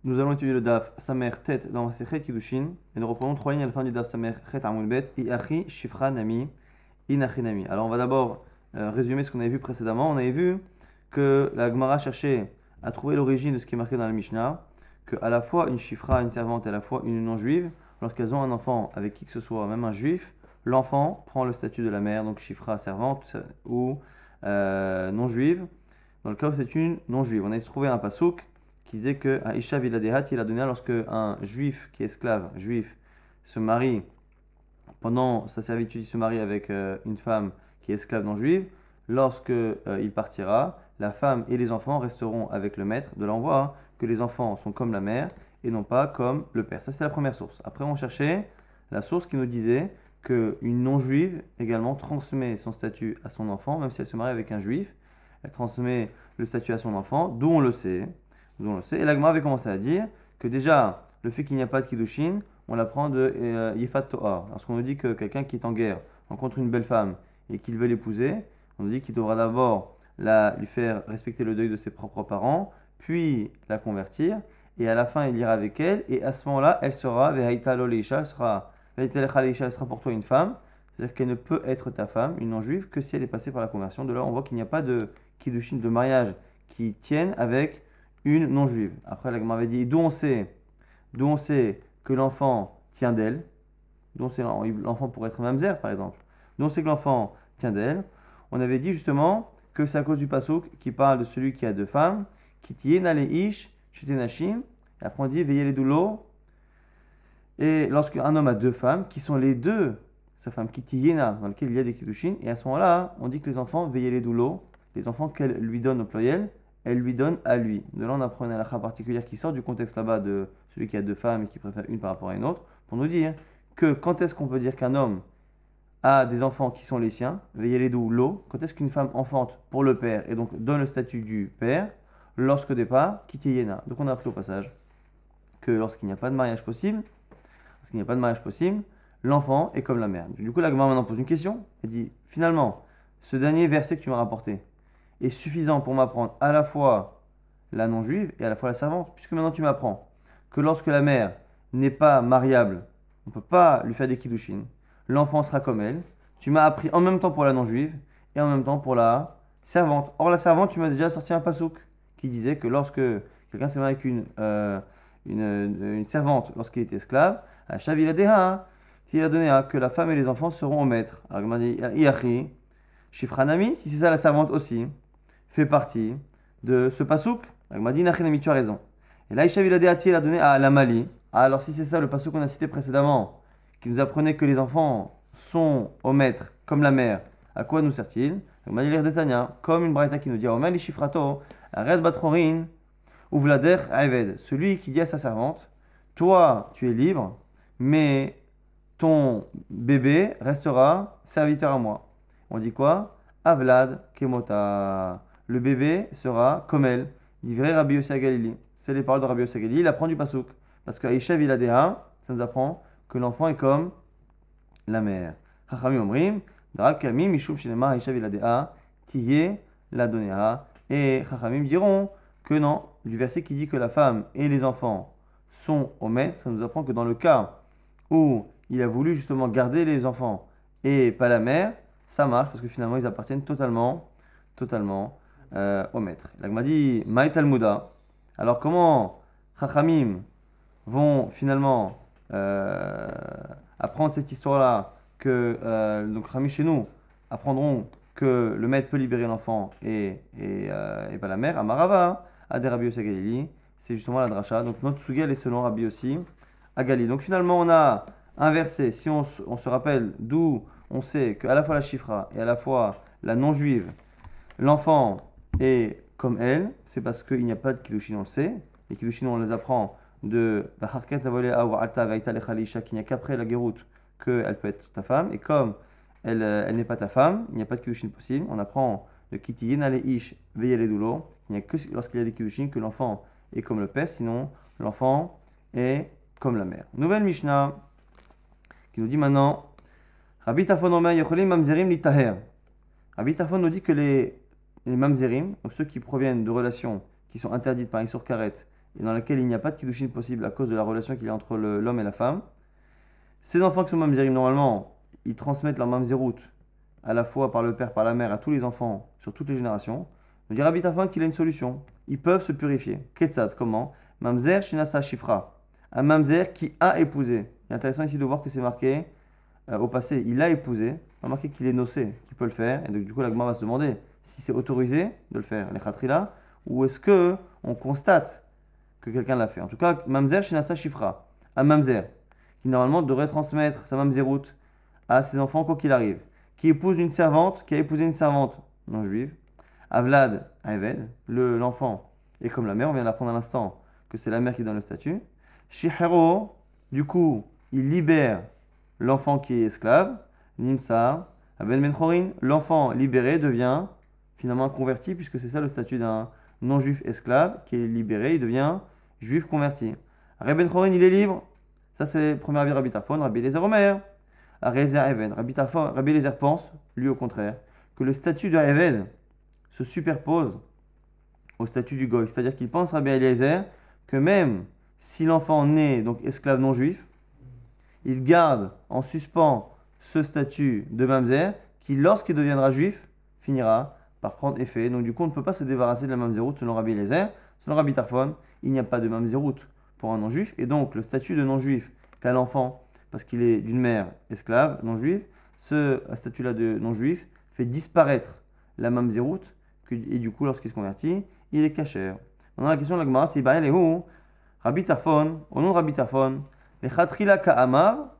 Nous allons étudier le Daf Samer Tet dans Masechet Kiddushin et nous reprenons trois lignes à la fin du Daf Samer Chet Amud Bet Iachi Shifra Nami Inachi Nami. Alors on va d'abord résumer ce qu'on avait vu précédemment. On avait vu que la Gemara cherchait à trouver l'origine de ce qui est marqué dans la Mishnah, que à la fois une Shifra, une servante, et à la fois une non-juive, lorsqu'elles ont un enfant avec qui que ce soit, même un juif, l'enfant prend le statut de la mère, donc Shifra servante ou non-juive, dans le cas où c'est une non-juive. On a trouvé un pasouk qui disait que Aisha Viladehat, il a donné lorsque un juif qui est esclave, juif, se marie, pendant sa servitude, il se marie avec une femme qui est esclave non juive, lorsque il partira, la femme et les enfants resteront avec le maître de l'envoi, que les enfants sont comme la mère et non pas comme le père. Ça, c'est la première source. Après, on cherchait la source qui nous disait qu'une non-juive également transmet son statut à son enfant, même si elle se marie avec un juif, elle transmet le statut à son enfant, d'où on le sait. Et la Gemara avait commencé à dire que déjà, le fait qu'il n'y a pas de Kiddushin, on l'apprend de Yefat To'ar. Lorsqu'on nous dit que quelqu'un qui est en guerre rencontre une belle femme et qu'il veut l'épouser, on nous dit qu'il devra d'abord lui faire respecter le deuil de ses propres parents, puis la convertir, et à la fin il ira avec elle, et à ce moment-là, elle sera Vehaïta Loleisha, elle sera pour toi une femme, c'est-à-dire qu'elle ne peut être ta femme, une non-juive, que si elle est passée par la conversion. De là, on voit qu'il n'y a pas de Kiddushin, de mariage qui tienne avec une non-juive. Après, la Gemara avait dit d'où on sait que l'enfant tient d'elle, d'où on sait l'enfant pourrait être mamzer par exemple, d'où on sait que l'enfant tient d'elle. On avait dit justement que c'est à cause du pasouk qui parle de celui qui a deux femmes, qui tiena les ish, nashim, et après on dit veillez les doulos. Et lorsqu'un homme a deux femmes, qui sont les deux, sa femme qui tiena, dans lequel il y a des kiddushin, et à ce moment-là, on dit que les enfants veillez les doulos, les enfants qu'elle lui donne au pluriel, elle lui donne à lui. De là, on apprend une halakha particulière qui sort du contexte là-bas de celui qui a deux femmes et qui préfère une par rapport à une autre, pour nous dire que quand est-ce qu'on peut dire qu'un homme a des enfants qui sont les siens, veillez les doux l'eau, quand est-ce qu'une femme enfante pour le père et donc donne le statut du père, lorsque départ, kiti yena. Donc on a appris au passage que lorsqu'il n'y a pas de mariage possible, l'enfant est comme la mère. Du coup, la Gemara maintenant pose une question. Elle dit, finalement, ce dernier verset que tu m'as rapporté est suffisant pour m'apprendre à la fois la non-juive et à la fois la servante, puisque maintenant tu m'apprends que lorsque la mère n'est pas mariable, on ne peut pas lui faire des kiddushin, l'enfant sera comme elle. Tu m'as appris en même temps pour la non-juive et en même temps pour la servante. Or, la servante, tu m'as déjà sorti un pasouk qui disait que lorsque quelqu'un s'est marié avec une servante lorsqu'il était esclave, à Shaviladeha, il a donné que la femme et les enfants seront au maître. Alors, il m'a dit, Iachi, Shifranami, si c'est ça, la servante aussi fait partie de ce pasouk. Il m'a dit, Nachinami, tu as raison. Et là, Ishaviladeati, il a donné à la Mali. Alors, si c'est ça, le pasouk qu'on a cité précédemment, qui nous apprenait que les enfants sont au maître comme la mère, à quoi nous sert-il? Il m'a dit, l'Irdetania, comme une braïta qui nous dit, Omer, Shifrato, Red Batrorin, Uvlader, Ayved. Celui qui dit à sa servante, toi, tu es libre, mais ton bébé restera serviteur à moi. On dit quoi? Avlad Kemota. Le bébé sera comme elle. Dit vrai Rabbi Yossi Galili. C'est les paroles de Rabbi Yossi Galili. Il apprend du pasouk. Parce que Aisha Viladea, ça nous apprend que l'enfant est comme la mère. Chachamim Omrim, Darab Kami, Mishum Shinema, Aisha Viladea, Tiye Ladonea. Et Chachamim diront que non, du verset qui dit que la femme et les enfants sont au maître, ça nous apprend que dans le cas où il a voulu justement garder les enfants et pas la mère, ça marche parce que finalement ils appartiennent totalement au maître. La Gemara dit Maï Talmuda. Alors comment Chachamim vont finalement apprendre cette histoire-là que donc Chachamim chez nous apprendront que le maître peut libérer l'enfant et pas la mère. Amarava, Ade Rabbi Yossi Galili, c'est justement la dracha. Donc notre Sugal est selon Rabbi Yossi à Galili. Donc finalement on a un verset, si on se rappelle d'où on sait qu'à la fois la chifra et à la fois la non-juive, l'enfant est comme elle, c'est parce qu'il n'y a pas de kiddushin, on le sait. Les kiddushin, on les apprend de qu'il n'y a qu'après la guéroute qu'elle peut être ta femme. Et comme elle n'est pas ta femme, il n'y a pas de kiddushin possible. On apprend de kiti yena le ish veillez les doulos. Il n'y a que lorsqu'il y a des kiddushin que l'enfant est comme le père, sinon l'enfant est comme la mère. Nouvelle Mishnah qui nous dit maintenant Rabbi Tafon Omer Yocholim Mamzerim Litaher. Rabbi Tafon nous dit que les mamzerim, donc ceux qui proviennent de relations qui sont interdites par Issur Karet et dans laquelle il n'y a pas de kiddushin possible à cause de la relation qu'il y a entre l'homme et la femme. Ces enfants qui sont mamzerim, normalement, ils transmettent leur mamzerout à la fois par le père, par la mère, à tous les enfants, sur toutes les générations. On dit Rabbi Tarfon qu'il a une solution. Ils peuvent se purifier. Ketzad, comment? Mamzer shinasa shifra. Un mamzer qui a épousé. Il est intéressant ici de voir que c'est marqué au passé. Il a épousé. On va marquer qu'il est nocé, qu'il peut le faire. Et donc, du coup, la Gemara va se demander si c'est autorisé de le faire, les khatrila, ou est-ce que on constate que quelqu'un l'a fait. En tout cas, mamzer shinasa shifra. Un mamzer qui normalement devrait transmettre sa mamzeroute à ses enfants quoi qu'il arrive. Qui épouse une servante, qui a épousé une servante non juive. Avlad, Aved, l'enfant est comme la mère, on vient d'apprendre à l'instant que c'est la mère qui donne le statut. Shihero, du coup, il libère l'enfant qui est esclave. Nimsa, Aben Ben Chorin, l'enfant libéré devient finalement converti, puisque c'est ça le statut d'un non-juif esclave qui est libéré, il devient juif converti. Rabbi Ben Chorin, il est libre. Ça, c'est le premier avis Rabbi Tarfon, Rabbi Eliezer Omer. Rezer Even, Rabbi Eliezer pense, lui au contraire, que le statut de Eved se superpose au statut du Goy. C'est-à-dire qu'il pense, Rabbi Eliezer, que même si l'enfant naît donc esclave non juif, il garde en suspens ce statut de Mamzer qui, lorsqu'il deviendra juif, finira par prendre effet. Donc du coup, on ne peut pas se débarrasser de la Mamzerout selon Rabbi Eliezer. Selon Rabbi Tarfon, il n'y a pas de Mamzerout pour un non-juif. Et donc, le statut de non-juif qu'a l'enfant, parce qu'il est d'une mère esclave, non-juive, ce statut-là de non-juif fait disparaître la mamzerout, et du coup, lorsqu'il se convertit, il est cachère. Maintenant, la question de la Gemara, c'est Ibaël et où Rabbi Tarfon, au nom de Rabbi Tarfon, les Khatrila Ka'amar,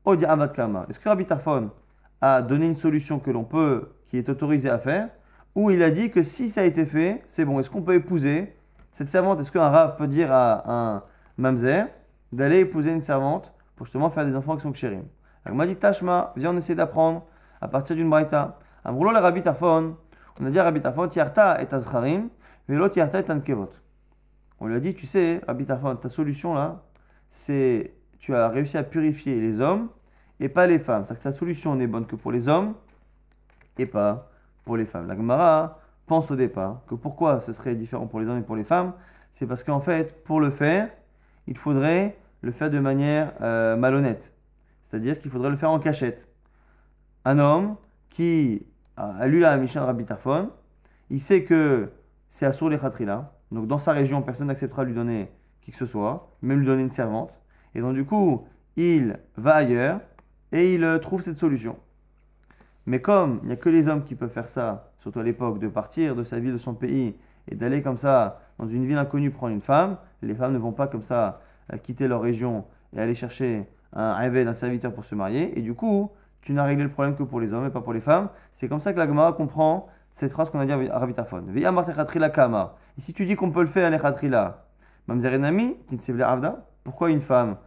Odi Abad Ka'amar. Est-ce que Rabbi Tarfon a donné une solution que l'on peut, qui est autorisée à faire, ou il a dit que si ça a été fait, c'est bon. Est-ce qu'on peut épouser cette servante? Est-ce qu'un Rav peut dire à un mamzer d'aller épouser une servante pour justement faire des enfants qui sont kshérim? Alors, on m'a dit Tashma, viens, on essaie d'apprendre à partir d'une braïta. Amroulo le Rabbi Tarfon, on a dit à Rabbi Tarfon, Tiarta et Azcharim, Velo Tiarta et Ankevot. On lui a dit, tu sais, Rabbi Tarfon, ta solution là, c'est tu as réussi à purifier les hommes et pas les femmes. C'est-à-dire que ta solution n'est bonne que pour les hommes et pas pour les femmes. La Gemara pense au départ que pourquoi ce serait différent pour les hommes et pour les femmes, c'est parce qu'en fait, pour le faire, il faudrait le faire de manière malhonnête. C'est-à-dire qu'il faudrait le faire en cachette. Un homme qui a lu la Mishnah de Rabbi Tarfon, il sait que c'est Assour les Khatrila. Donc dans sa région, personne n'acceptera de lui donner qui que ce soit, même lui donner une servante. Et donc du coup, il va ailleurs et il trouve cette solution. Mais comme il n'y a que les hommes qui peuvent faire ça, surtout à l'époque, de partir de sa ville, de son pays, et d'aller comme ça dans une ville inconnue prendre une femme, les femmes ne vont pas comme ça quitter leur région et aller chercher un évêque, un serviteur pour se marier. Et du coup, tu n'as réglé le problème que pour les hommes et pas pour les femmes. C'est comme ça que la Gemara comprend cette phrase qu'on a dit à Rabbi Tarfon. Et si tu dis qu'on peut le faire à l'Echatrila, Mamzerenami, Tinsevle Avda, pourquoi une femme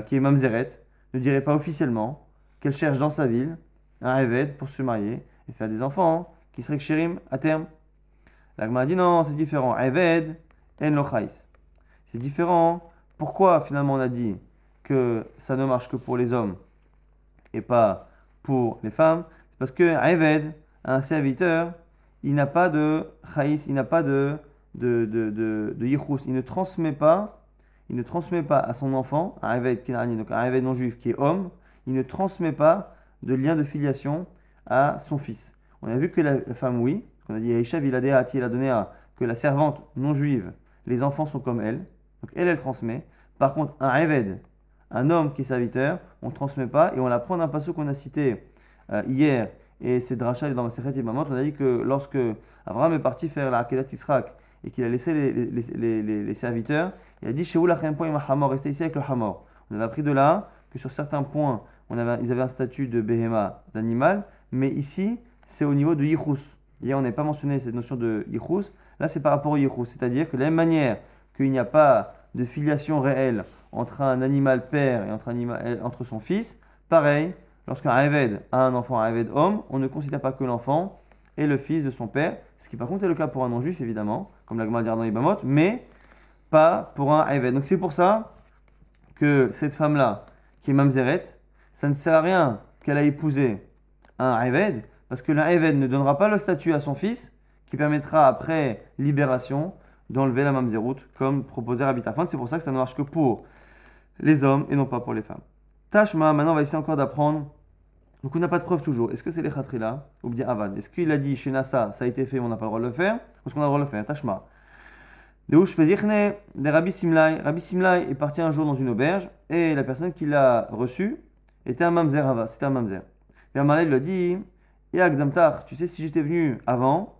qui est Mamzeret ne dirait pas officiellement qu'elle cherche dans sa ville un évêque pour se marier et faire des enfants qui seraient kshérim à terme? La Gemara dit non, c'est différent. Eved en lochais. C'est différent. Pourquoi finalement on a dit que ça ne marche que pour les hommes et pas pour les femmes? C'est parce que Eved, un serviteur, il n'a pas de chaïs, il n'a pas de yichus, il ne transmet pas à son enfant, un Eved kinani, donc un Eved non juif qui est homme, il ne transmet pas de lien de filiation à son fils. On a vu que la femme, oui, on a dit Aïcha Viladéati, elle a donné à que la servante non juive, les enfants sont comme elle, donc elle transmet. Par contre, un Eved, un homme qui est serviteur, on ne transmet pas et on l'apprend d'un passage qu'on a cité hier et c'est Dracha dans Masechet Yevamot. On a dit que lorsque Abraham est parti faire la Akedat Yisrak et qu'il a laissé les serviteurs, il a dit chez vous la hamor, restez ici avec le hamor. On avait appris de là que sur certains points, ils avaient un statut de behema, d'animal, mais ici, c'est au niveau de yichus. Hier, on n'avait pas mentionné cette notion de yichus. Là, c'est par rapport au yichus. C'est-à-dire que de la même manière qu'il n'y a pas de filiation réelle entre un animal père et entre son fils, pareil, lorsqu'un Eved a un enfant, un Eved homme, on ne considère pas que l'enfant est le fils de son père, ce qui par contre est le cas pour un non-juif, évidemment, comme la Gemara dit dans Ibamot, mais pas pour un Eved. Donc c'est pour ça que cette femme-là, qui est Mamzeret, ça ne sert à rien qu'elle a épousé un Eved, parce que l'un Eved ne donnera pas le statut à son fils, qui permettra après libération d'enlever la mamzerout, comme proposait Rabbi Tarfon. C'est pour ça que ça ne marche que pour les hommes et non pas pour les femmes. Tashma, maintenant on va essayer encore d'apprendre. Donc on n'a pas de preuve toujours. Est-ce que c'est les khatrila ou bien avad? Est-ce qu'il a dit chez Nassa, ça a été fait, on n'a pas le droit de le faire? Ou est-ce qu'on a le droit de le faire? Tashma. De où je fais dire de Rabbi Simlai. Rabbi Simlai est parti un jour dans une auberge et la personne qui l'a reçu était un mamzer hava. C'était un mamzer. Et Amalek lui a dit Yag damtar, tu sais, si j'étais venu avant,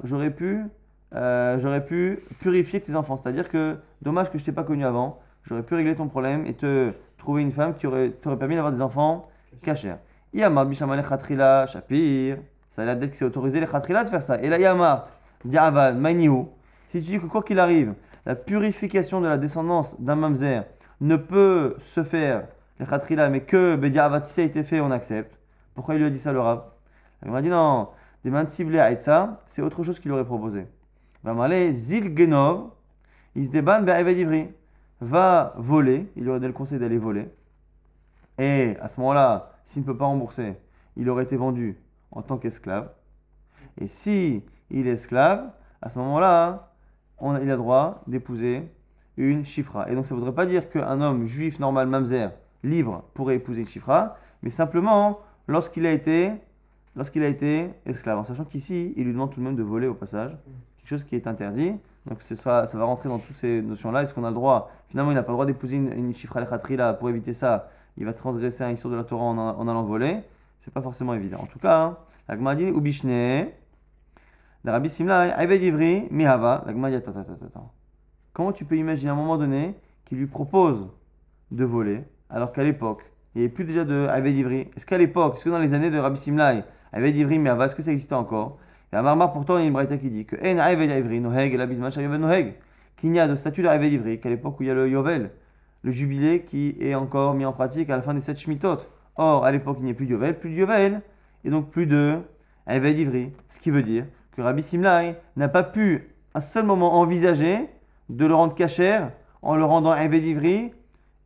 j'aurais pu purifier tes enfants. C'est-à-dire que dommage que je t'ai pas connu avant. J'aurais pu régler ton problème et te trouver une femme qui t'aurait permis d'avoir des enfants cachers. Yamar bishamale khatrila shapir. Ça a l'air d'être que c'est autorisé les khatrila de faire ça. Et là Yamart, diaval, maniou. Si tu dis que quoi qu'il arrive, la purification de la descendance d'un mamzer ne peut se faire les khatrila, mais que bediavat si ça a été fait, on accepte. Pourquoi il lui a dit ça le Rav? Il m'a dit non, des mains ciblées à ça, c'est autre chose qu'il aurait proposé. Va m'aller zil genov, il se débanne be'aved ivri. Va voler, il lui aurait donné le conseil d'aller voler. Et à ce moment-là, s'il ne peut pas rembourser, il aurait été vendu en tant qu'esclave. Et si il est esclave, à ce moment-là, il a le droit d'épouser une chifra. Et donc ça ne voudrait pas dire qu'un homme juif normal, mamzer, libre, pourrait épouser une chifra, mais simplement lorsqu'il a été esclave. En sachant qu'ici, il lui demande tout de même de voler au passage, quelque chose qui est interdit. Donc ça va rentrer dans toutes ces notions-là. Est-ce qu'on a le droit? Finalement, il n'a pas le droit d'épouser une chifra al-khatri là. Pour éviter ça, il va transgresser un histoire de la Torah en allant voler. C'est pas forcément évident. En tout cas, la Gemara dit Ubishne, Rabbi Simlai, Aved Ivri, Mihava. La Gemara dit attends. Comment tu peux imaginer à un moment donné qu'il lui propose de voler, alors qu'à l'époque, il n'y avait plus déjà de Aved Ivri? Est-ce que dans les années de Rabbi Simlai, Aved Ivri, Mihava, est-ce que ça existait encore? Et à Marmar, pourtant, il y a une braïta qui dit que En Aved Ivri, Noheg, la Bismach, Noheg, qu'il n'y a de statut d'Aved Ivri qu'à l'époque où il y a le Yovel, le jubilé qui est encore mis en pratique à la fin des 7 Shmitot. Or, à l'époque, il n'y a plus de Yovel, et donc plus de Aved Ivri. Ce qui veut dire que Rabbi Simlai n'a pas pu un seul moment envisager de le rendre kasher en le rendant Aved Ivri,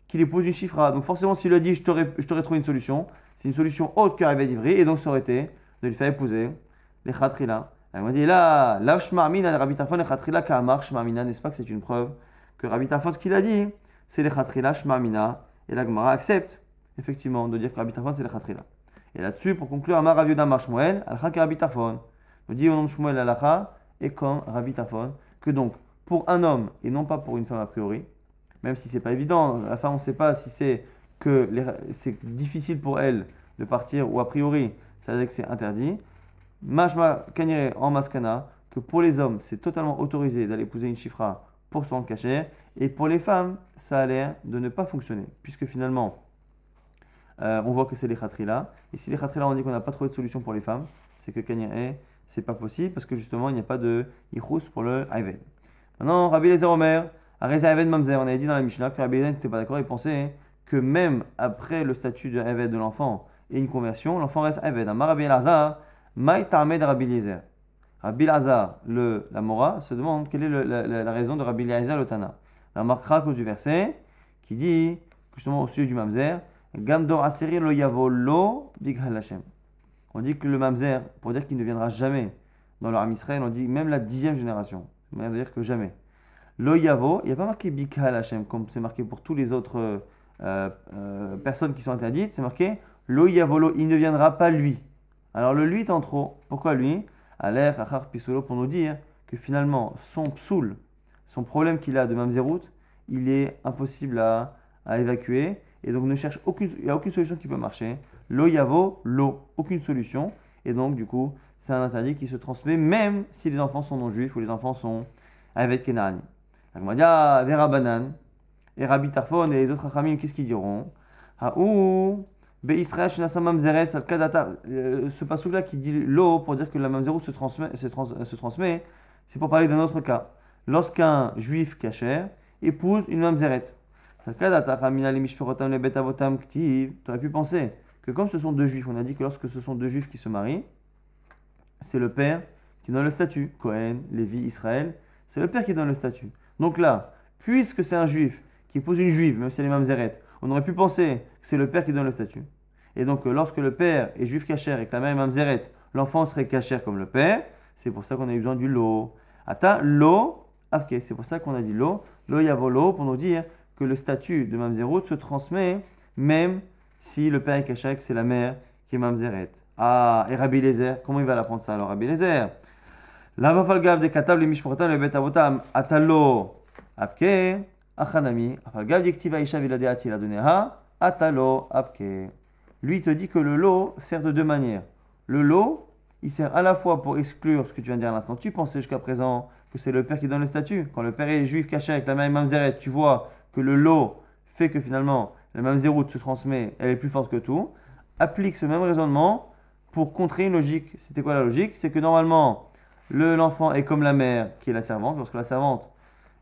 qu'il épouse une chifra. Donc forcément, s'il lui a dit je t'aurais trouvé une solution, c'est une solution autre que Aved Ivri, et donc ça aurait été de lui faire épouser les khatrila. Elle m'a dit là, lav shma'amina, Rabbi Tarfon, les khatrila ka'amar shma'amina, n'est-ce pas que c'est une preuve que Rabbi Tarfon, ce qu'il a dit, c'est les khatrila shma'amina, et la Gemara accepte effectivement de dire que Rabbi Tarfon, c'est les khatrila. Et là-dessus, pour conclure, Amar Rav Yehuda Amar Shmuel, al-Kha que Rabbi Tarfon, me dit au nom de Shmuel al-Kha, et comme Rabbi Tarfon, que donc, pour un homme, et non pas pour une femme a priori, même si c'est pas évident, la femme on ne sait pas si c'est difficile pour elle de partir, ou a priori, ça veut dire que c'est interdit. Mashma Kanire en Maskana, que pour les hommes, c'est totalement autorisé d'aller épouser une chifra pour son cachet, et pour les femmes, ça a l'air de ne pas fonctionner, puisque finalement, on voit que c'est les khatrila, et si les khatrila on dit qu'on n'a pas trouvé de solution pour les femmes, c'est que Kanire, c'est pas possible, parce que justement, il n'y a pas de yichus pour le Ayved. Maintenant, Rabbi Eliezer Omer, Areza Ayved Mamzer, on avait dit dans la Mishnah que Rabbi Eliezer n'était pas d'accord, il pensait que même après le statut de Ayved de l'enfant et une conversion, l'enfant reste Ayved. Amar Rabbi Elazar, Maï Ta'amed Rabbi Eliezer. Rabbi Elazar, la Mora, se demande quelle est la raison de Rabbi Eliezer le Tana. La marquera à cause du verset qui dit, justement au sujet du Mamzer, Gamdor Aseri lo yavo lo bighal Hashem. On dit que le Mamzer, pour dire qu'il ne viendra jamais dans le Ham Israël, on dit même la 10e génération. C'est-à-dire que jamais. Lo yavo, il n'y a pas marqué bighal Hashem comme c'est marqué pour tous les autres personnes qui sont interdites. C'est marqué lo yavolo, il ne viendra pas lui. Alors le lui est en trop. Pourquoi lui? Aler, achar, pisolo, pour nous dire que finalement son psoul, son problème qu'il a de mamzerout, il est impossible à évacuer. Et donc il n'y a aucune solution qui peut marcher. Lo yavo, lo, aucune solution. Et donc du coup, c'est un interdit qui se transmet même si les enfants sont non-juifs ou les enfants sont avec Kenaani. Agmadia, Vera Banan, et Rabbi Tarfon et les autres Achamim, qu'est-ce qu'ils diront? Haou, Israël, ce passage-là qui dit l'eau pour dire que la mamzerout se transmet, c'est pour parler d'un autre cas. Lorsqu'un juif kasher épouse une mamzeret. Tu aurais pu penser que comme ce sont deux juifs, on a dit que lorsque ce sont deux juifs qui se marient, c'est le père qui donne le statut. Cohen, Lévi, Israël, c'est le père qui donne le statut. Donc là, puisque c'est un juif qui épouse une juive, même si elle est mamzeret, on aurait pu penser que c'est le père qui donne le statut. Et donc, lorsque le père est juif kasher et que la mère est mamzeret, l'enfant serait kasher comme le père. C'est pour ça qu'on a eu besoin du lot. Ata lo avke. C'est pour ça qu'on a dit lo yavolo, pour nous dire que le statut de mamzerout se transmet même si le père est caché, que c'est la mère qui est mamzeret. Ah, et Rabbi Eliezer, comment il va l'apprendre ça alors, Rabbi Eliezer? Lava falgav de katab le mishporatam le bet avotam atalo apke achanami falgav diktiva isha viladeati la doneha atalo apke. Lui il te dit que le lo sert de deux manières. Le lo, il sert à la fois pour exclure ce que tu viens de dire à l'instant. Tu pensais jusqu'à présent que c'est le père qui donne le statut. Quand le père est juif caché avec la mère mamzeret, tu vois que le lo fait que finalement la mamzerout se transmet, elle est plus forte que tout. Applique ce même raisonnement pour contrer une logique. C'était quoi la logique? C'est que normalement, l'enfant est comme la mère qui est la servante. Lorsque la servante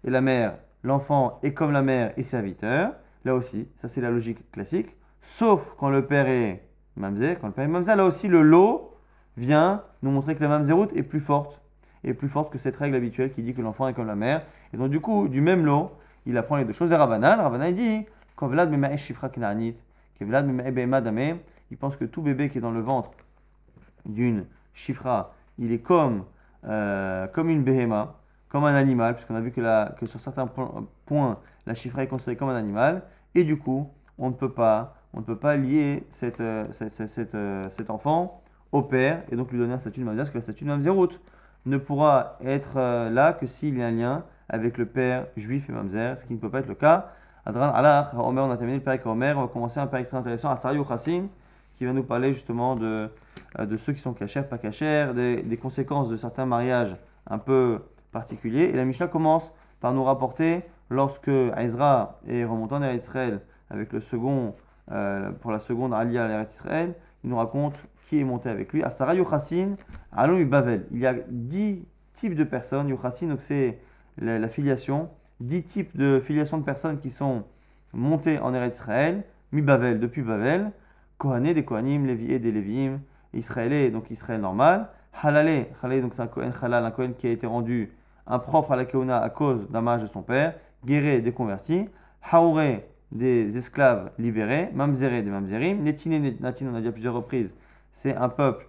est la mère, l'enfant est comme la mère et serviteur. Là aussi, ça c'est la logique classique. Sauf quand le père est mamzer. Quand le père est mamzer, là aussi le lot vient nous montrer que la mamzerout est plus forte. Et plus forte que cette règle habituelle qui dit que l'enfant est comme la mère. Et donc du coup, du même lot, il apprend les deux choses vers Rabbanan. Rabbanan il dit, Kovlad mema'e shifra knaanit, Kevlad mema'e behema dameh. Il pense que tout bébé qui est dans le ventre d'une shifra, il est comme une behema, comme un animal, puisqu'on a vu que sur certains points, la shifra est considérée comme un animal, et du coup, on ne peut pas lier cet enfant au père, et donc lui donner un statut de mamzer, parce que le statut de mamzerout ne pourra être là que s'il y a un lien avec le père juif et mamzer, ce qui ne peut pas être le cas. Adran alach, Omer, on a terminé le père Omer, on va commencer un père très intéressant, Asari Chassin, qui va nous parler justement de ceux qui sont cachers, pas cachers, des conséquences de certains mariages un peu particuliers. Et la Mishnah commence par nous rapporter lorsque Ezra est remonté en Eretz Israël avec le second, pour la seconde Aliyah à l'Eretz Israël, il nous raconte qui est monté avec lui. Asara Yochassin, Alon Bavel. Il y a 10 types de personnes. Yochassin, donc c'est la filiation. 10 types de filiation de personnes qui sont montées en Eretz Israël, mi-Bavel, depuis Bavel. Kohané, des Kohanim, Lévi et des Léviim, Israélé, donc Israël normal, Halalé, donc c'est un Kohen Halal, un Kohen qui a été rendu impropre à la Keuna à cause d'un mariage de son père, Guéré, des convertis, Haouré, des esclaves libérés, Mamzéré, des Mamzérim, Netine, Natin, on a dit à plusieurs reprises, c'est un peuple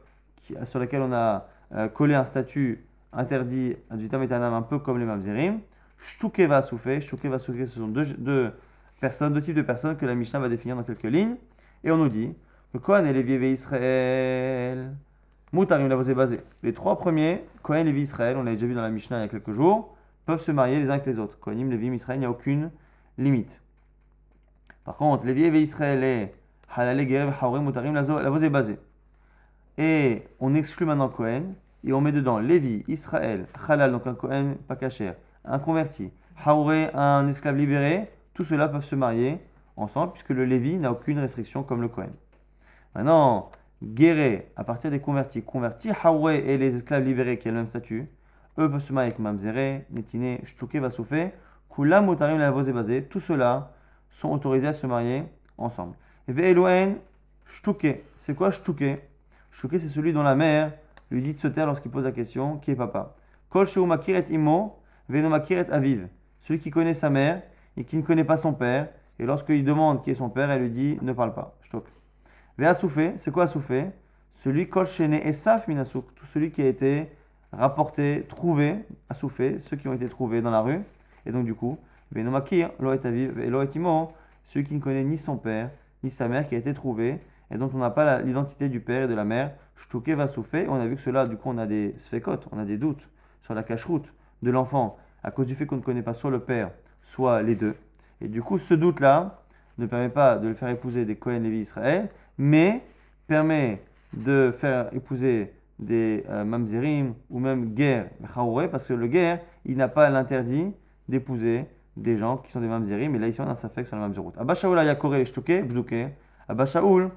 sur lequel on a collé un statut interdit ad vitam aeternam, un peu comme les Mamzérim, Shtuke va souffler, ce sont deux types de personnes que la Mishnah va définir dans quelques lignes. Et on nous dit que Kohen et Lévi Israël, Moutarim la basé. Les trois premiers, Kohen et Lévi Israël, on l'a déjà vu dans la Mishnah il y a quelques jours, peuvent se marier les uns avec les autres. Kohanim, Lévi, Israël, il n'y a aucune limite. Par contre, Lévi et Israël et Halal, Gerev, Haourim, Moutarim la basé. Et on exclut maintenant Kohen et on met dedans Lévi, Israël, Halal, donc un Kohen pas caché, un converti, Haouré, un esclave libéré, tous ceux-là peuvent se marier ensemble, puisque le Lévi n'a aucune restriction comme le Kohen. Maintenant, Guéré, à partir des convertis, Haoué et les esclaves libérés qui ont le même statut, eux peuvent se marier avec Mamzéré, Netine, Shtuke, Vasoufé, Kula, Moutarim, la basé. Tous ceux-là sont autorisés à se marier ensemble. Ve'eloen, Shtuke. C'est quoi Shtuke? Shtuke, c'est celui dont la mère lui dit de se taire lorsqu'il pose la question, qui est papa. Kol Sheu Makiret Imo, Ve'no Makiret Aviv. Celui qui connaît sa mère et qui ne connaît pas son père. Et lorsqu'il demande qui est son père, elle lui dit ne parle pas. Shtok. Ve'asoufé, c'est quoi asoufé? Celui kol shené esaf minasouk, tout celui qui a été rapporté, trouvé, asoufé, ceux qui ont été trouvés dans la rue. Et donc du coup, ve'nomakir lo et aviv lo et imo, celui qui ne connaît ni son père ni sa mère qui a été trouvé et dont on n'a pas l'identité du père et de la mère. Shtuké va souffler. On a vu que cela, du coup, on a des sfekot, on a des doutes sur la cacheroute de l'enfant à cause du fait qu'on ne connaît pas soit le père, soit les deux. Et du coup, ce doute-là ne permet pas de le faire épouser des Kohen Lévi Israël, mais permet de faire épouser des Mamzerim ou même Ger Chaouré, parce que le Ger, il n'a pas l'interdit d'épouser des gens qui sont des Mamzerim, mais là ici on a un safek sur la Mamzerout. Abba Shaoul a yakoré les Shtuké, Bdouké. Abba Shaoul,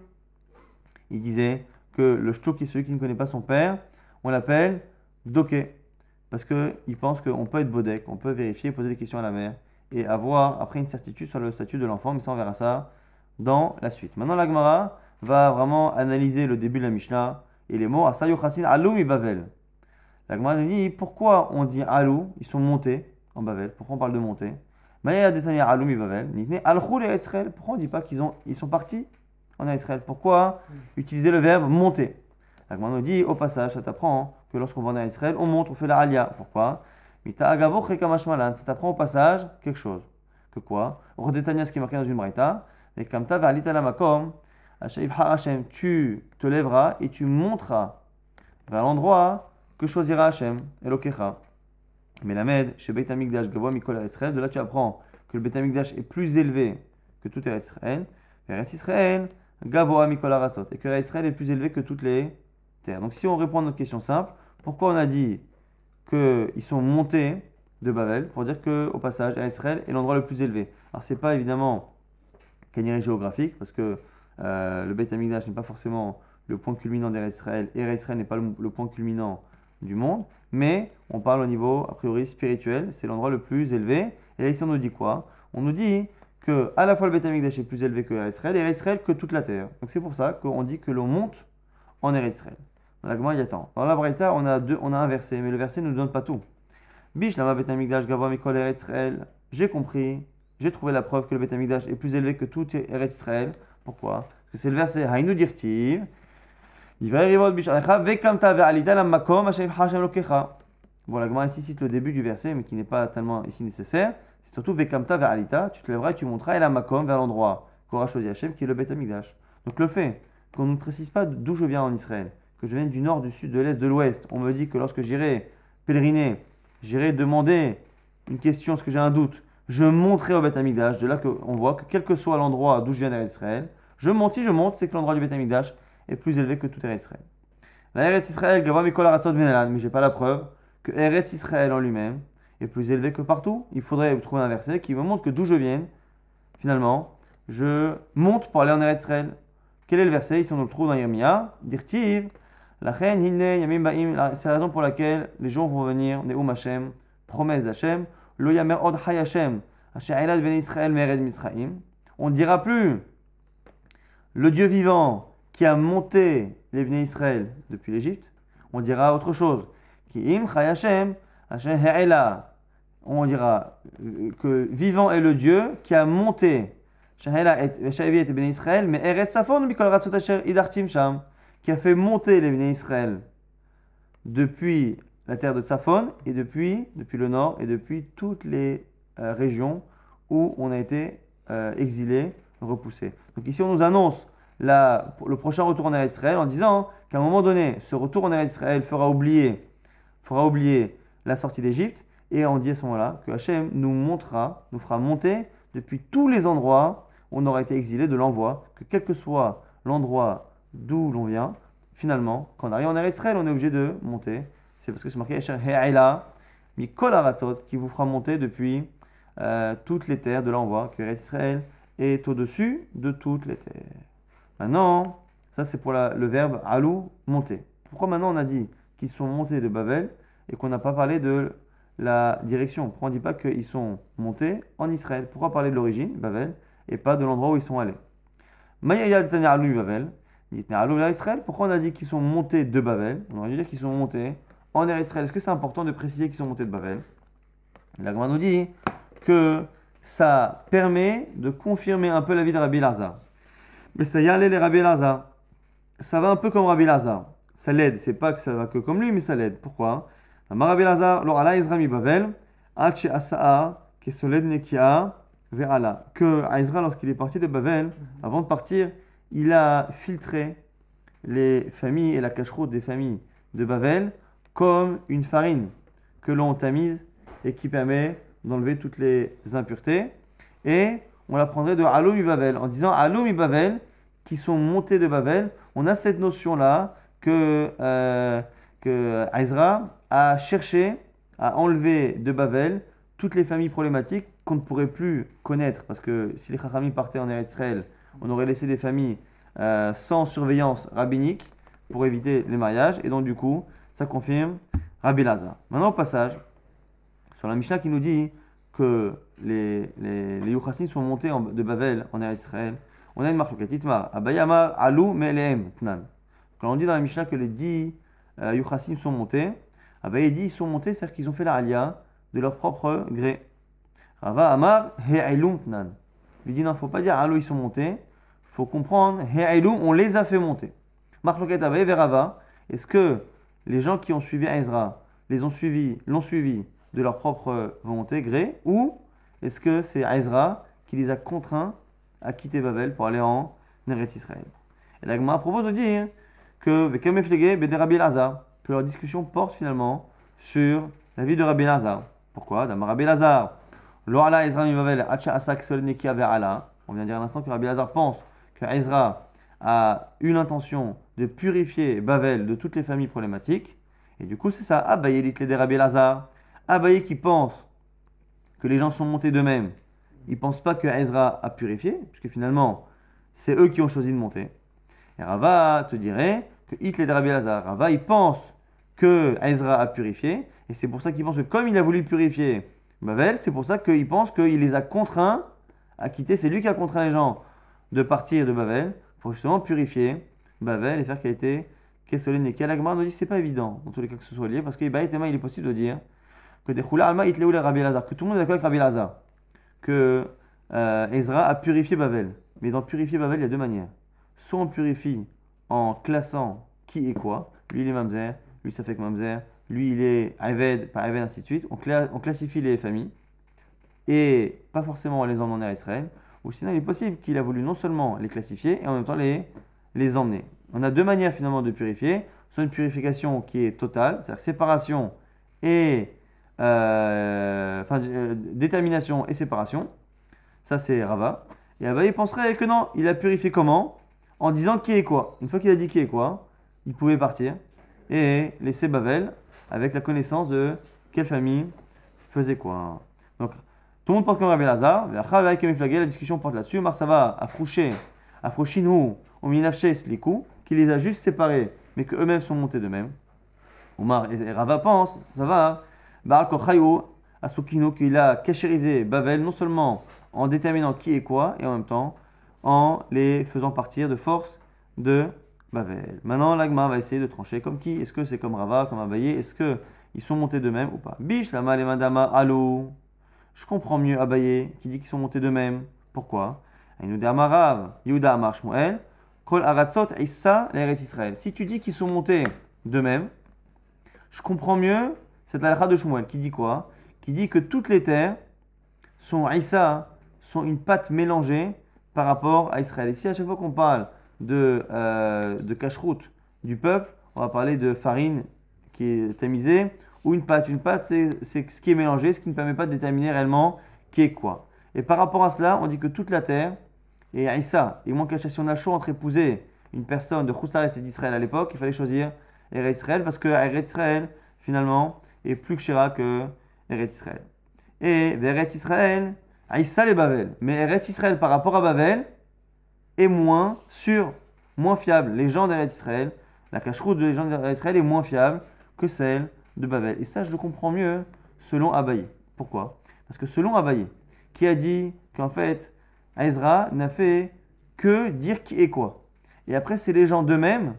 il disait que le Shtuk, celui qui ne connaît pas son père, on l'appelle Doké, parce qu'il pense qu'on peut être Bodek, on peut vérifier, poser des questions à la mère et avoir après une certitude sur le statut de l'enfant, mais ça on verra ça dans la suite. Maintenant la Gemara va vraiment analyser le début de la Mishnah et les mots Asayo Chassin Alou mi Bavel. La Gemara dit pourquoi on dit Alou, ils sont montés en Bavel, pourquoi on parle de monter? Maya Detania Alou mi Bavel, Nitne Alchou les Israël, pourquoi on ne dit pas ils sont partis en Israël? Pourquoi utiliser le verbe monter? La Gemara nous dit au passage, ça t'apprend que lorsqu'on va en Israël, on monte, on fait la Aliyah. Pourquoi? Mita agavo chekamashmalan. Ça t'apprend au passage quelque chose. Que quoi? Rodetania, ce qui est marqué dans une braïta. Et kamta ve'alita la makom. Hashem, tu te lèveras et tu monteras vers l'endroit que choisira Hashem, Elokecha. Mais la Med, chez Beit Hamikdash, Gavoa Mikol Israël, de là tu apprends que le Beit Hamikdash est plus élevé que tout Eretz Israël. Eretz Israël, Gavoa Mikol Arasot. Et que Eretz Israël est plus élevé que toutes les terres. Donc si on répond à notre question simple, pourquoi on a dit qu'ils sont montés de Babel? Pour dire qu'au passage, Eretz Israël est l'endroit le plus élevé. Alors c'est pas évidemment qu'un géographique, parce que le Beit Hamikdash n'est pas forcément le point culminant d'Eretz Israël, et Eretz Israël n'est pas le point culminant du monde, mais on parle au niveau, a priori, spirituel, c'est l'endroit le plus élevé. Et là, ici, on nous dit quoi? On nous dit que à la fois le Beit Hamikdash est plus élevé que Eretz Israël, et Eretz Israël que toute la terre. Donc c'est pour ça qu'on dit que l'on monte en Eretz Israël. Dans la Gemara, il y a tant. Dans la Braïta, on a un verset, mais le verset ne nous donne pas tout. Bish lama Beit Hamikdash gavoa mikol Eretz Israël. J'ai compris, j'ai trouvé la preuve que le Beit Hamikdash est plus élevé que tout Eretz Israël. Pourquoi? Parce que c'est le verset Hainu dirtiv. Bon, la Gemara ici cite le début du verset, mais qui n'est pas tellement ici nécessaire. C'est surtout Vekamta ve'alita, tu te lèveras et tu monteras et la makom vers l'endroit qu'aura choisi Hachem, qui est le Beit Hamikdash. Donc le fait qu'on ne précise pas d'où je viens en Israël, que je viens du nord, du sud, de l'est, de l'ouest, on me dit que lorsque j'irai pèleriner, j'irai demander une question, parce que j'ai un doute, je monterai au Beit Hamikdash. De là qu'on voit que quel que soit l'endroit d'où je viens d'Israël, je monte, si je monte, c'est que l'endroit du Beit Hamikdash est plus élevé que tout Eretz Israël. La Eretz Israël, Gavoa Mikol Aratzot Benelan, mais j'ai pas la preuve que Eretz Israël en lui-même est plus élevé que partout. Il faudrait trouver un verset qui me montre que d'où je viens, finalement, je monte pour aller en Eretz Israël. Quel est le verset? Ici on le trouve dans Yirmiyah, Dirtiv, Lachen Hine Yamim Baim, c'est la raison pour laquelle les jours vont venir, Neum Hashem, promesse d'Hashem, Lo Yamer Od Hay Hashem, Asher Elad Ben Israël Mered Misraim. On ne dira plus le Dieu vivant qui a monté les Bnei Israël depuis l'Égypte, on dira autre chose. Ki im Chay Hashem, Hashem Ha'ela. On dira que vivant est le Dieu qui a monté Shahela et Shavi et Bnei Israël, mais Eretz Safon Mikol Ratzot Asher Idartim Sham, qui a fait monter les Bnei Israël depuis la terre de Tsafon et depuis le nord et depuis toutes les régions où on a été exilé, repoussé. Donc ici on nous annonce le prochain retour en Eretz Israël en disant qu'à un moment donné, ce retour en Eretz Israël fera oublier la sortie d'Égypte, et on dit à ce moment-là que Hachem nous fera monter depuis tous les endroits où on aura été exilé de l'envoi, que quel que soit l'endroit d'où l'on vient, finalement, quand on arrive en Eretz Israël, on est obligé de monter. C'est parce que c'est marqué Asher He'ela Mikol Aratzot, qui vous fera monter depuis toutes les terres de l'envoi, que Eretz Israël est au-dessus de toutes les terres. Maintenant, ça c'est pour le verbe alou, monter. Pourquoi maintenant on a dit qu'ils sont montés de Babel et qu'on n'a pas parlé de la direction? Pourquoi on ne dit pas qu'ils sont montés en Israël? Pourquoi parler de l'origine, Babel, et pas de l'endroit où ils sont allés? Maïaya de alou Babel, alou Israël. Pourquoi on a dit qu'ils sont montés de Babel? On aurait dû dire qu'ils sont montés en Israël. Est-ce que c'est important de préciser qu'ils sont montés de Babel? La Gemara nous dit que ça permet de confirmer un peu la vie de Rabbi Elazar. Mais ça y allait les Rabbi Elazar. Ça va un peu comme Rabbi Elazar. Ça l'aide. C'est pas que ça va que comme lui, mais ça l'aide. Pourquoi? Rabbi Elazar, lor ala Ezra mi Babel, ak she asaa kesoled nekia ve'ala. Que Ezra, lorsqu'il est parti de Babel, avant de partir, il a filtré les familles et la cacheroute des familles de Babel comme une farine que l'on tamise et qui permet d'enlever toutes les impuretés. Et on l'apprendrait de Alou mi Babel, en disant Alou mi Babel, qui sont montés de Babel. On a cette notion-là que Ezra a cherché à enlever de Babel toutes les familles problématiques qu'on ne pourrait plus connaître. Parce que si les Chachamim partaient en Eretz Israël, on aurait laissé des familles sans surveillance rabbinique pour éviter les mariages. Et donc du coup, ça confirme Rabbi Elazar. Maintenant au passage, sur la Mishnah qui nous dit que les Yuchassim sont montés de Babel en Eretz Israël, on a une marque Itmar, Abayamar, Alou, Melehem, Tnan. Quand on dit dans la Mishnah que les 10 Yuchassim sont montés, Abaye dit ils sont montés, c'est-à-dire qu'ils ont fait la Aliyah de leur propre gré. Rava Amar, He'ilum, Tnan. Il dit non, il ne faut pas dire Alou, ils sont montés, il faut comprendre He'ilum, on les a fait monter. Marloket Abaye vers Rava, est-ce que les gens qui ont suivi Ezra l'ont suivi de leur propre volonté, gré, ou est-ce que c'est Ezra qui les a contraints à quitter Babel pour aller en Eretz Israël? Et la Gemara propose de dire que que leur discussion porte finalement sur la vie de Rabbi Lazar. Pourquoi? D'Amar Rabbi Lazar. Lo ala Ezra mi Babel acha asak solneki ala. On vient de dire à l'instant que Rabbi Lazar pense que Ezra a eu l'intention de purifier Babel de toutes les familles problématiques. Et du coup, c'est ça. Abaye lit les Rabbi Lazar. Abaye qui pense que les gens sont montés d'eux-mêmes. Ils ne pensent pas que Ezra a purifié, puisque finalement, c'est eux qui ont choisi de monter. Et Rava te dirait que Hit les Rabbi Lazar. Rava, il pense que Ezra a purifié, et c'est pour ça qu'il pense que comme il a voulu purifier Babel, c'est pour ça qu'il pense qu'il les a contraints à quitter. C'est lui qui a contraint les gens de partir de Babel pour justement purifier Babel et faire qu'elle était Kessolé Neke. La Gemara nous dit que ce n'est pas évident, dans tous les cas que ce soit lié, parce qu'il est possible de dire que des Choula Alma Hit les Rabbi Lazar, que tout le monde est d'accord avec Rabbi Lazar, que Ezra a purifié Babel. Mais dans purifier Babel, il y a deux manières. Soit on purifie en classant qui est quoi. Lui, il est Mamzer, lui, ça fait que Mamzer, lui, il est Aved, pas Aved, ainsi de suite. On classifie les familles et pas forcément les emmener à Israël. Ou sinon, il est possible qu'il a voulu non seulement les classifier et en même temps les emmener. On a deux manières finalement de purifier. Soit une purification qui est totale, c'est-à-dire séparation et détermination et séparation. Ça, c'est Rava. Et Rava, il penserait que non, il a purifié comment? En disant qui est quoi. Une fois qu'il a dit qui est quoi, il pouvait partir et laisser Babel avec la connaissance de quelle famille faisait quoi. Donc, tout le monde pense comme Rabbi Lazar. La discussion porte là-dessus. Marsava a frouchinu, au minafshes les coups, qui les a juste séparés, mais qu'eux-mêmes sont montés d'eux-mêmes. Omar et Rava pensent, ça va. Baal Kochayu, Asukino, qu'il a cachérisé Babel, non seulement en déterminant qui est quoi, et en même temps en les faisant partir de force de Babel. Maintenant, l'Agma va essayer de trancher comme qui? Est-ce que c'est comme Rava, comme Abaye? Est-ce qu'ils sont montés d'eux-mêmes ou pas? Bish, Lama, Lemadama, Allo. Je comprends mieux Abaye qui dit qu'ils sont montés d'eux-mêmes. Pourquoi? Il nous dit Amarav, Yehuda Amar Shmuel, Kol Aratzot, Issa, l'Eretz Israël. Si tu dis qu'ils sont montés d'eux-mêmes, je comprends mieux cette halakha de Shmuel qui dit quoi? Qui dit que toutes les terres sont Issa, sont une pâte mélangée par rapport à Israël. Ici, à chaque fois qu'on parle de cacheroute du peuple, on va parler de farine qui est tamisée ou une pâte. Une pâte, c'est ce qui est mélangé, ce qui ne permet pas de déterminer réellement qui est quoi. Et par rapport à cela, on dit que toute la terre est Issa. Et moins qu'à si on a chaud entre épouser une personne de Khoussares et d'Israël à l'époque, il fallait choisir Eretz Israël parce que Eretz Israël, finalement, est plus kshira que Eretz Israël. Et Eretz Israël, Issa les Babel. Mais Eretz Israël par rapport à Babel est moins sûr, moins fiable. Les gens d'Eretz Israël, la cacheroute des gens d'Eretz Israël est moins fiable que celle de Babel. Et ça, je le comprends mieux selon Abaye. Pourquoi? Parce que selon Abaye, qui a dit qu'en fait, Ezra n'a fait que dire qui est quoi. Et après, c'est les gens d'eux-mêmes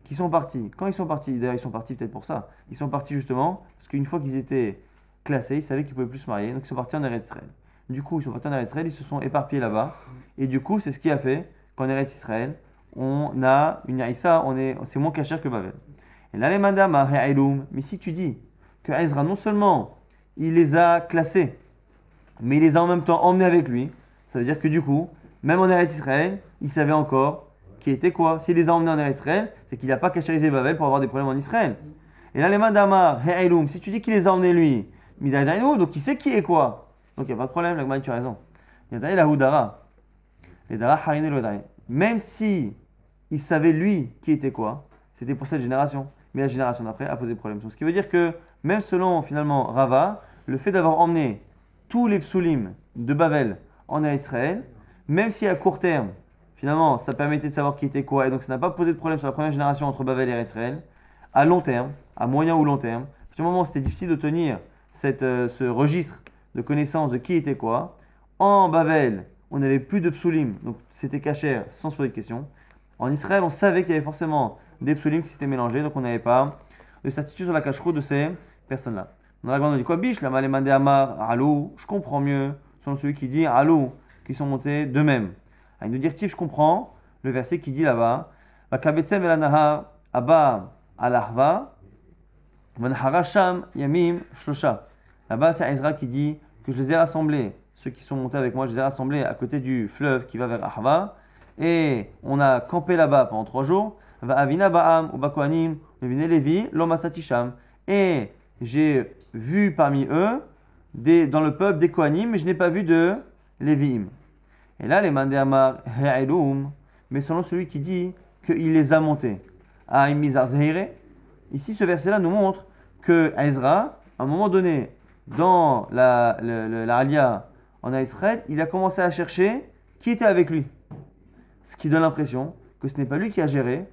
qui sont partis. Quand ils sont partis, d'ailleurs, ils sont partis peut-être pour ça. Ils sont partis justement parce qu'une fois qu'ils étaient classés, ils savaient qu'ils ne pouvaient plus se marier. Donc, ils sont partis en Eretz Israël. Du coup, ils sont partis en Eretz Israël, ils se sont éparpillés là-bas. Et du coup, c'est ce qui a fait qu'en Eretz Israël, on a une Yaïssa, c'est moins cachère que Babel. Et là, les mandama, mais si tu dis que Ezra, non seulement il les a classés, mais il les a en même temps emmenés avec lui, ça veut dire que du coup, même en Eretz Israël, il savait encore qui était quoi. S'il les a emmenés en Eretz Israël, c'est qu'il n'a pas cachérisé Babel pour avoir des problèmes en Israël. Et là, les mandama, si tu dis qu'il les a emmenés lui, donc il sait qui est quoi. Donc il n'y a pas de problème, la tu as raison. Il y a la Houdara. Les Dara Harine Lodai. Même si il savait lui qui était quoi, c'était pour cette génération. Mais la génération d'après a posé problème. Ce qui veut dire que même selon finalement Rava, le fait d'avoir emmené tous les psulim de Babel en Israël, même si à court terme, finalement, ça permettait de savoir qui était quoi, et donc ça n'a pas posé de problème sur la première génération entre Babel et Israël, à long terme, à moyen ou long terme, à partir du moment où c'était difficile de tenir ce registre de connaissance de qui était quoi, en Babel, on n'avait plus de psulim, donc c'était cachère sans se poser de questions. En Israël, on savait qu'il y avait forcément des psulim qui s'étaient mélangés, donc on n'avait pas de certitude sur la cacheroute de ces personnes-là. Dans la grande on dit quoi? Biche, la malémande amar, alou, je comprends mieux, selon celui qui dit alou, qui sont montés d'eux-mêmes. Il nous dit, je comprends le verset qui dit là-bas, Vakabetsem velanahar, abba alahva, vanahara sham yamim shlosha. Là-bas, c'est Ezra qui dit que je les ai rassemblés, ceux qui sont montés avec moi, je les ai rassemblés à côté du fleuve qui va vers Ahava. Et on a campé là-bas pendant 3 jours. Va avina ba'am ou bakoanim, vine levi, lomasatisham. Et j'ai vu parmi eux, dans le peuple des Kohanim, mais je n'ai pas vu de Lévi'im. Et là, les mandé amar ha'elum, mais selon celui qui dit qu'il les a montés. Ici, ce verset-là nous montre que Ezra, à un moment donné, dans la Aliyah en Israël, il a commencé à chercher qui était avec lui. Ce qui donne l'impression que ce n'est pas lui qui a géré,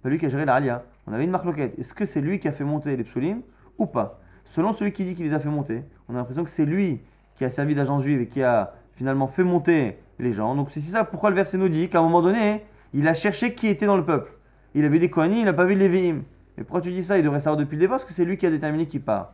la Aliyah. On avait une marloquette. Est-ce que c'est lui qui a fait monter les psulim ou pas? Selon celui qui dit qu'il les a fait monter, on a l'impression que c'est lui qui a servi d'agent juif et qui a finalement fait monter les gens. Donc c'est ça pourquoi le verset nous dit qu'à un moment donné, il a cherché qui était dans le peuple. Il a vu des Kohanim, il n'a pas vu les Lévi'im. Et pourquoi tu dis ça? Il devrait savoir depuis le départ parce que c'est lui qui a déterminé qui part.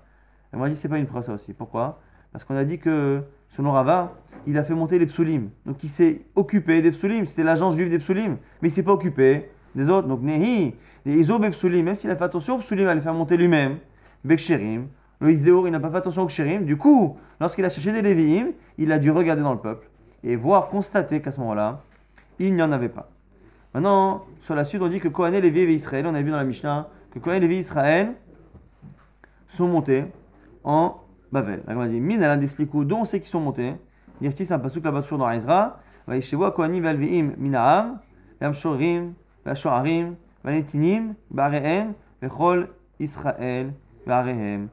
Et moi, je dis c'est pas une preuve ça aussi. Pourquoi? Parce qu'on a dit que, selon Rava, il a fait monter les psulim. Donc il s'est occupé des psulim. C'était l'agence juive des psulim. Mais il ne s'est pas occupé des autres. Donc Nehi, les Iso Bepsulim, même s'il a fait attention aux psulim, à les faire monter lui-même, Beksherim, le Isdéor, il n'a pas fait attention aux Ksherim. Du coup, lorsqu'il a cherché des Lévi'im, il a dû regarder dans le peuple et voir, constater qu'à ce moment-là, il n'y en avait pas. Maintenant, sur la suite, on dit que Kohané, Lévi et Israël, on a vu dans la Mishnah, que Kohané, Lévi et Israël sont montés en Bavel. On a dit, Min ala desliku, dont on sait qu'ils sont montés. Dirti, c'est un pasuk là-bas toujours dans Ezra. Vaïshevoa Kohanim valveim mina'am, v'amshorim, v'ashoarim, v'anetinim, ba'arehem, v'chol Israël, ba'arehem.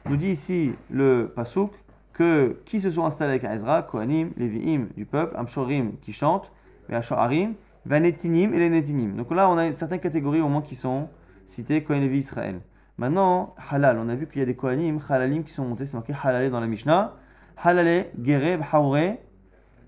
Nous dit ici le pasuk que qui se sont installés avec Ezra, Kohanim, Lévi'im du peuple, Amshorim qui chantent, v'ashoarim, Vanetinim et les Netinim. Donc là, on a certaines catégories au moins qui sont citées, Kohen Lévi Israël. Maintenant, Halal, on a vu qu'il y a des Kohanim, Halalim qui sont montés, c'est marqué Halalé dans la Mishnah. Halalé, Gereb, Haouré.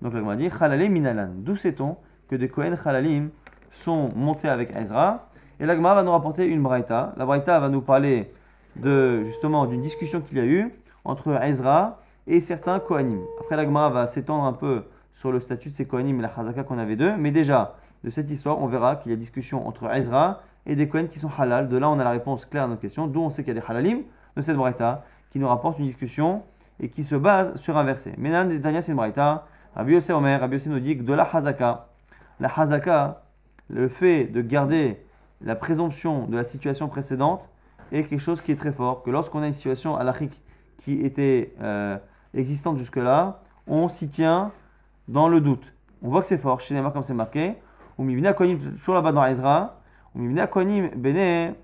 Donc là, on va dire Halalé, Minalan. D'où sait-on que des Kohen Halalim sont montés avec Ezra? Et la Gemara va nous rapporter une braïta. La braïta va nous parler justement d'une discussion qu'il y a eu entre Ezra et certains Kohanim. Après, la Gemara va s'étendre un peu sur le statut de ces Kohanim et la Chazaka qu'on avait d'eux. Mais déjà, de cette histoire, on verra qu'il y a discussion entre Ezra et des Kohen qui sont halal. De là, on a la réponse claire à notre question. D'où on sait qu'il y a des halalim de cette braïta qui nous rapporte une discussion et qui se base sur un verset. Mais dans les derniers, c'est une braïta. Rabbi Yossé Omer, Rabbi Yossé nous dit que de la Hazaka, le fait de garder la présomption de la situation précédente est quelque chose qui est très fort. Que lorsqu'on a une situation halachique qui était existante jusque-là, on s'y tient dans le doute. On voit que c'est fort. Chez les marques, comme c'est marqué. Toujours là-bas dans Ezra, bene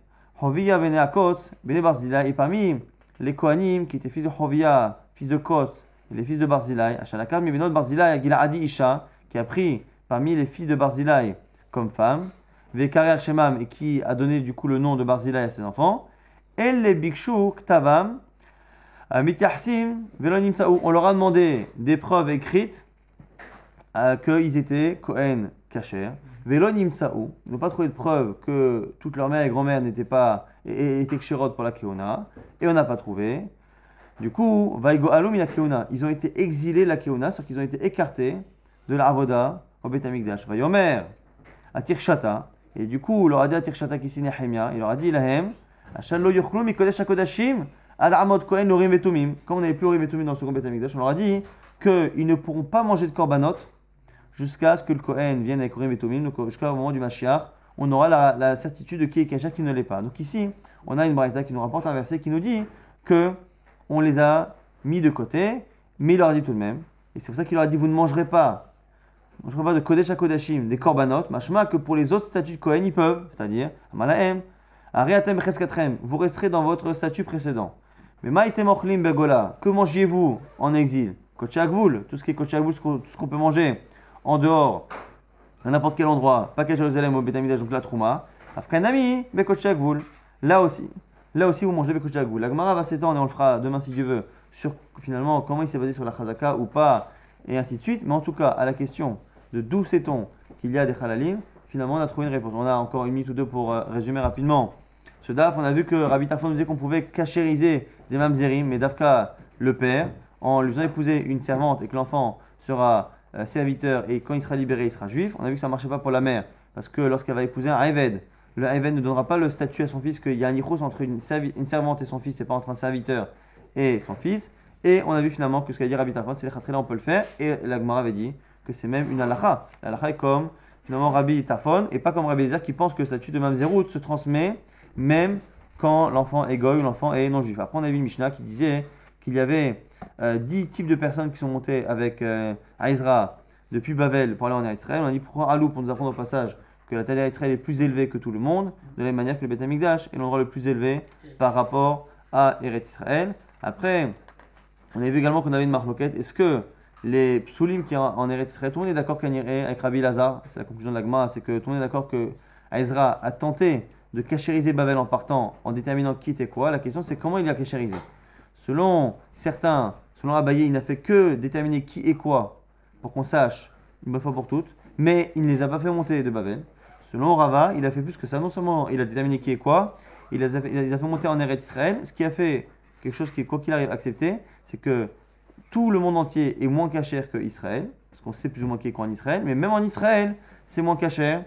Hovia bene Akos, bene Barzilai, et parmi les Kohanim qui étaient fils de Hovia, fils de Kos, et les fils de Barzilai, Ashalakar Mivenot Barzilai, Giladi Isha, qui a pris parmi les filles de Barzilai comme femme, Vekare al-Shemam, et qui a donné du coup le nom de Barzilai à ses enfants, El le Bikshu Ktavam, Mityahsim, Velonim Saou, on leur a demandé des preuves écrites qu'ils étaient Kohen Kacher. Velonim Tsaou, ils n'ont pas trouvé de preuve que toute leur mère et grand-mère n'étaient pas étaient kshérot pour la Keuna, et on n'a pas trouvé. Du coup, Vaigo Alum la Keuna, ils ont été exilés la Keuna, c'est-à-dire qu'ils ont été écartés de la Avoda au Beth Amikdash. Vayomer à Tirshata, et du coup, il leur a dit à Tirshata qui signe Nehemia, il leur a dit Ilahem, Ashallo Yochlu Mikodesh HaKodashim, Al Amod Kohen Lorim Vetumim. Comme on n'avait plus Lorim Vetumim dans le second Beth Amikdash, on leur a dit qu'ils ne pourront pas manger de korbanot jusqu'à ce que le Kohen vienne avec Urim et Tumim, donc jusqu'au moment du Mashiach, on aura la certitude de qui est Kasher, qui ne l'est pas. Donc ici, on a une braïta qui nous rapporte un verset qui nous dit que on les a mis de côté, mais il leur a dit tout de même, et c'est pour ça qu'il leur a dit, vous ne mangerez pas de Kodesh à Kodashim, des korbanot, machma, que pour les autres statuts de Kohen, ils peuvent, c'est-à-dire, Amalahem, Ariatem Cheskatrem, vous resterez dans votre statut précédent. Mais Maïtem Ochlim Begola, que mangiez-vous en exil? Kochagvul, tout ce qui est Kochagvul, tout ce qu'on peut manger en dehors, à n'importe quel endroit, pas qu'à Jérusalem ou au Beth Amikdash, donc la Trouma, Afkanami, Bekochagvul. Là aussi, vous mangez Bekochagvul. La Gemara va s'étendre et on le fera demain si Dieu veut, sur finalement comment il s'est basé sur la Chazaka ou pas, et ainsi de suite. Mais en tout cas, à la question de d'où sait-on qu'il y a des halalim, finalement on a trouvé une réponse. On a encore une minute ou deux pour résumer rapidement ce daf. On a vu que Rabbi Tarfon nous disait qu'on pouvait cachériser des mamzerim, mais Dafka le père, en lui faisant épouser une servante et que l'enfant sera serviteur et quand il sera libéré, il sera juif. On a vu que ça ne marchait pas pour la mère parce que lorsqu'elle va épouser un Eved, le Eved ne donnera pas le statut à son fils, qu'il y a un ichus entre une servante et son fils, et pas entre un serviteur et son fils. Et on a vu finalement que ce qu'a dit Rabbi Tarfon, c'est les Khatrila, on peut le faire. Et la Gemara avait dit que c'est même une halakha. La halakha est comme finalement Rabbi Tarfon et pas comme Rabbi Eliezer qui pense que le statut de Mamzerout se transmet même quand l'enfant est goy ou l'enfant est non-juif. Après, on a vu une Mishnah qui disait qu'il y avait 10 types de personnes qui sont montées avec Aïzra depuis Babel pour aller en Israël. On a dit pour Alou, pour nous apprendre au passage que la taille d'Israël est plus élevée que tout le monde, de la même manière que le Beth Amikdash est l'endroit le plus élevé par rapport à Eretz Israël. Après, on a vu également qu'on avait une marloquette. Est-ce que les psulim qui sont en Eretz Israël, tout le monde est d'accord avec Rabbi Lazar, c'est la conclusion de la Gemara, c'est que tout le monde est d'accord que Aïzra a tenté de cachériser Babel en partant, en déterminant qui était quoi. La question c'est comment il a cachérisé. Selon certains, selon Abaye, il n'a fait que déterminer qui est quoi pour qu'on sache une bonne fois pour toutes, mais il ne les a pas fait monter de Babel. Selon Rava, il a fait plus que ça. Non seulement il a déterminé qui est quoi, il les a fait monter en Eretz Israël, ce qui a fait quelque chose qui est, quoi qu'il arrive, accepté, c'est que tout le monde entier est moins cachère que Israël, parce qu'on sait plus ou moins qui est quoi en Israël, mais même en Israël, c'est moins cachère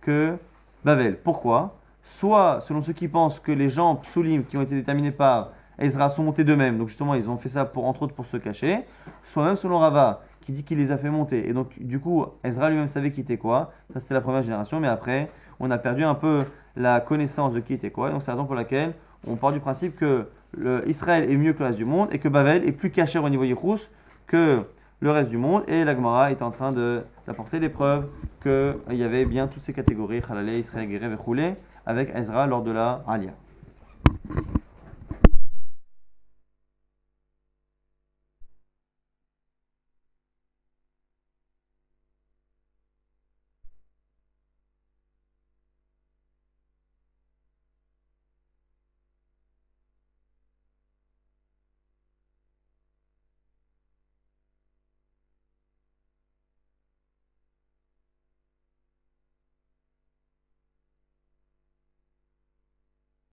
que Babel. Pourquoi ? Soit, selon ceux qui pensent que les gens psulim qui ont été déterminés par Ezra sont montés d'eux-mêmes, donc justement ils ont fait ça pour, entre autres pour se cacher, soit même selon Rava qui dit qu'il les a fait monter, et donc du coup Ezra lui-même savait qui était quoi, ça c'était la première génération, mais après on a perdu un peu la connaissance de qui était quoi, et donc c'est la raison pour laquelle on part du principe que Israël est mieux que le reste du monde, et que Babel est plus cachère au niveau Yichus que le reste du monde, et la Gemara est en train d'apporter les preuves qu'il y avait bien toutes ces catégories, Chalalé, Israël, Guéré, Vechoulé, avec Ezra lors de la Aliyah.